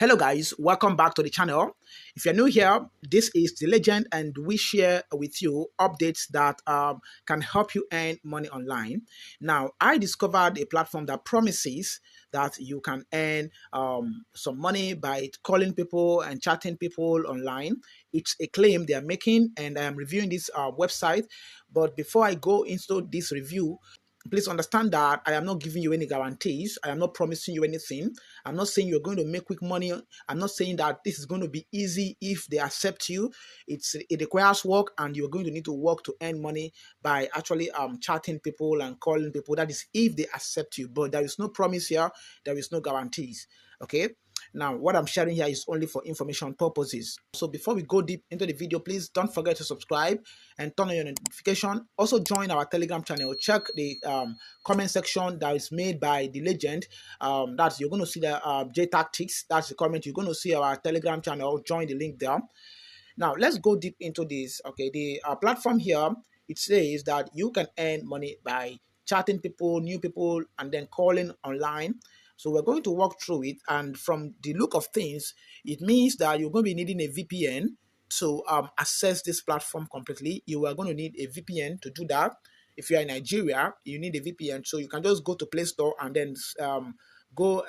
Hello guys, welcome back to the channel. If you're new here, this is the legend and we share with you updates that can help you earn money online. Now, I discovered a platform that promises that you can earn some money by calling people and chatting people online. It's a claim they are making and I am reviewing this website. But before I go into this review, please understand that I am not giving you any guarantees. I am not promising you anything. I'm not saying you're going to make quick money. I'm not saying that this is going to be easy if they accept you. It requires work, and you're going to need to work to earn money by actually chatting people and calling people. That is if they accept you. But there is no promise here. There is no guarantees. Okay. Now, what I'm sharing here is only for information purposes. So before we go deep into the video, please don't forget to subscribe and turn on your notification. Also join our Telegram channel. Check the comment section that is made by the legend. That's you're going to see the J Tactics. That's the comment. You're going to see our Telegram channel. Join the link there. Now, let's go deep into this. Okay, the platform here, it says that you can earn money by chatting people, new people, and then calling online. So we're going to walk through it. And from the look of things, it means that you're going to be needing a VPN to access this platform completely. You are going to need a VPN to do that. If you're in Nigeria, you need a VPN. So you can just go to Play Store and then go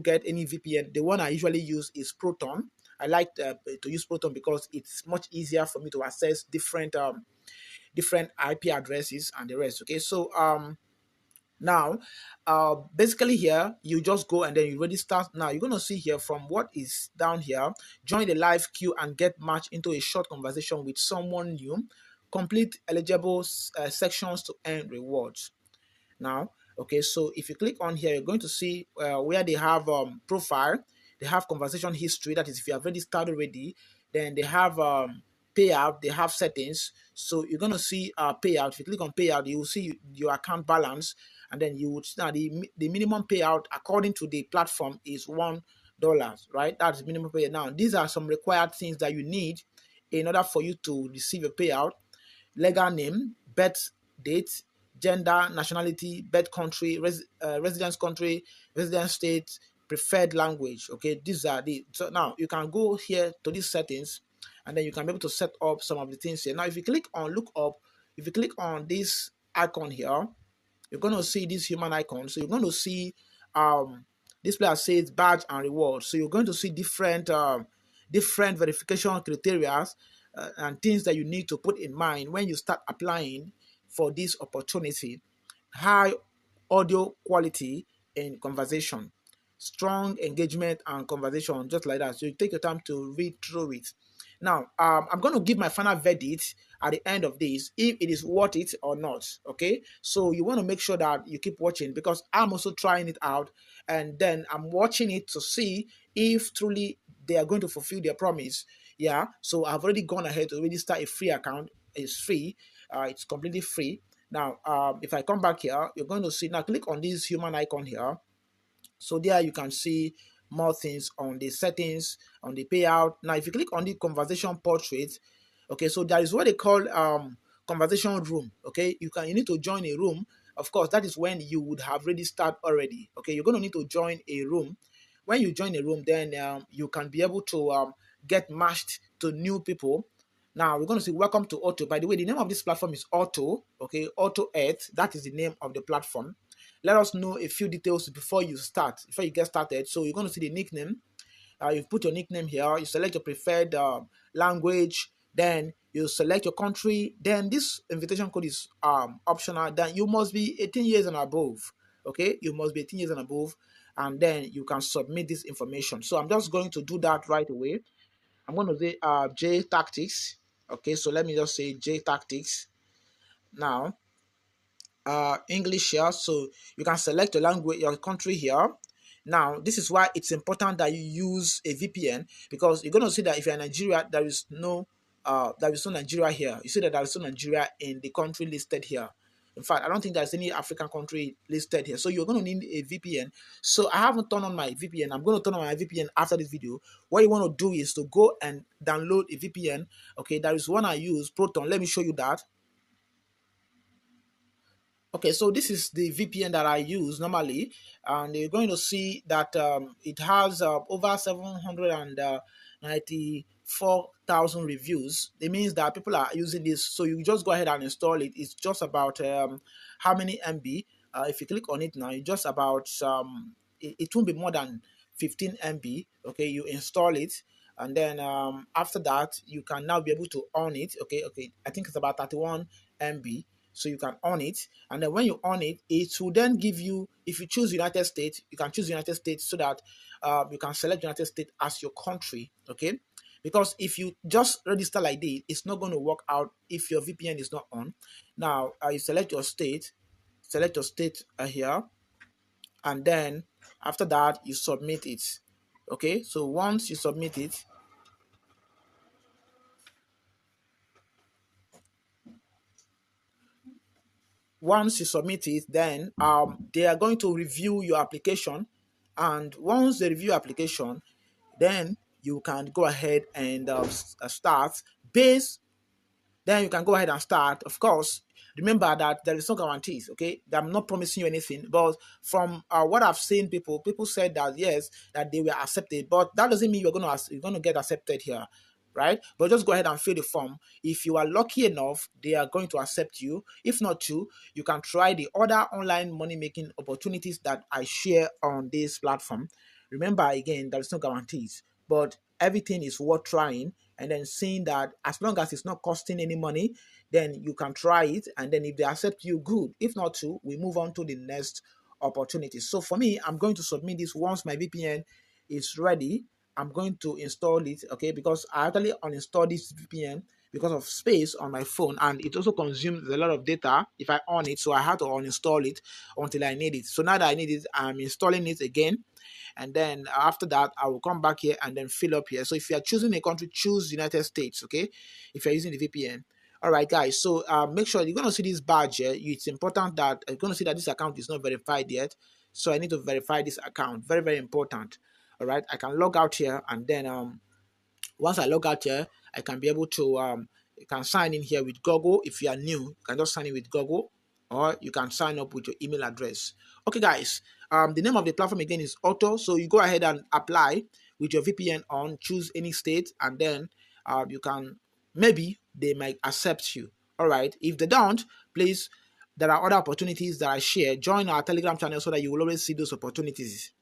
get any VPN. The one I usually use is Proton. I like to use Proton because it's much easier for me to access different IP addresses and the rest. Okay, so now basically here you just go and then you already start. Now you're going to see here from what is down here, join the live queue and get matched into a short conversation with someone new, complete eligible sections to earn rewards. Now, okay, so if you click on here, you're going to see where they have profile, they have conversation history. That is, if you have already started already, then they have payout, they have settings. So you're going to see payout. If you click on payout, you will see your account balance, and then you would now the minimum payout according to the platform is $1, right? That's the minimum payout. Now, these are some required things that you need in order for you to receive a payout: legal name, birth date, gender, nationality, birth country, residence country, residence state, preferred language. Okay, these are the. So now you can go here to these settings, and then you can be able to set up some of the things here. Now, if you click on look up, if you click on this icon here, you're going to see this human icon. So you're going to see this player says badge and reward. So you're going to see different verification criteria and things that you need to put in mind when you start applying for this opportunity. High audio quality in conversation, strong engagement and conversation, just like that. So you take your time to read through it. Now, I'm going to give my final verdict at the end of this, if it is worth it or not. Okay, so you want to make sure that you keep watching, because I'm also trying it out, and then I'm watching it to see if truly they are going to fulfill their promise. Yeah, so I've already gone ahead to already start a free account. It's free. It's completely free. Now, if I come back here, you're going to see, now click on this human icon here. So there you can see more things on the settings, on the payout. Now, if you click on the conversation portrait, okay, so that is what they call conversation room. Okay, you need to join a room. Of course, that is when you would have already started already. Okay, you're going to need to join a room. When you join a room, then you can be able to get matched to new people. Now we're going to see welcome to Auto. By the way, the name of this platform is Auto. Okay, OtoEarth. That is the name of the platform. Let us know a few details before you get started. So you're going to see the nickname. You put your nickname here. You select your preferred language. Then you select your country. Then this invitation code is optional. Then you must be 18 years and above. Okay, you must be 18 years and above, and then you can submit this information. So I'm just going to do that right away. I'm going to say J Tactics. Okay, so let me just say J Tactics now. English here, so you can select your language, your country here. Now, this is why it's important that you use a VPN, because you're going to see that if you're in Nigeria, there is no Nigeria here. You see that there is no Nigeria in the country listed here. In fact, I don't think there's any African country listed here. So you're going to need a VPN. So I haven't turned on my VPN. I'm going to turn on my VPN after this video. What you want to do is to go and download a VPN. Okay, there is one I use, Proton. Let me show you that. Okay, so this is the VPN that I use normally, and you're going to see that it has over 794,000 reviews. It means that people are using this, so you just go ahead and install it. It's just about how many MB? If you click on it now, it's just about it won't be more than 15 MB. Okay, you install it, and then after that, you can now be able to on it. Okay, I think it's about 31 MB, so you can on it, and then when you on it, it will then give you, if you choose United States, you can choose United States, so that you can select United States as your country. Okay, because if you just register like this, it's not going to work out if your VPN is not on. Now you select your state here, and then after that you submit it. Okay, so once you submit it, then they are going to review your application, and once they review your application, then you can go ahead and start based then you can go ahead and start. Of course, remember that there is no guarantees. Okay, I'm not promising you anything, but from what I've seen, people said that yes, that they were accepted, but that doesn't mean you're gonna get accepted here, right? But just go ahead and fill the form. If you are lucky enough, they are going to accept you. If not to, you can try the other online money making opportunities that I share on this platform. Remember, again, there is no guarantees, but everything is worth trying, and then seeing that as long as it's not costing any money, then you can try it, and then if they accept you, good. If not to, we move on to the next opportunity. So for me, I'm going to submit this once my VPN is ready. I'm going to install it, okay, because I actually uninstalled this VPN because of space on my phone, and it also consumes a lot of data if I on it, so I had to uninstall it until I need it. So now that I need it, I'm installing it again, and then after that I will come back here and then fill up here. So if you are choosing a country, choose United States, okay, if you're using the VPN. All right, guys, so make sure you're going to see this badge here. It's important that you're going to see that this account is not verified yet, so I need to verify this account. Very, very important. All right, I can log out here, and then once I log out here, I can be able to you can sign in here with Google. If you are new, you can just sign in with Google, or you can sign up with your email address. Okay, guys, the name of the platform again is Auto. So you go ahead and apply with your VPN on, choose any state, and then you can, maybe they might accept you. All right, if they don't, please, there are other opportunities that I share. Join our Telegram channel so that you will always see those opportunities.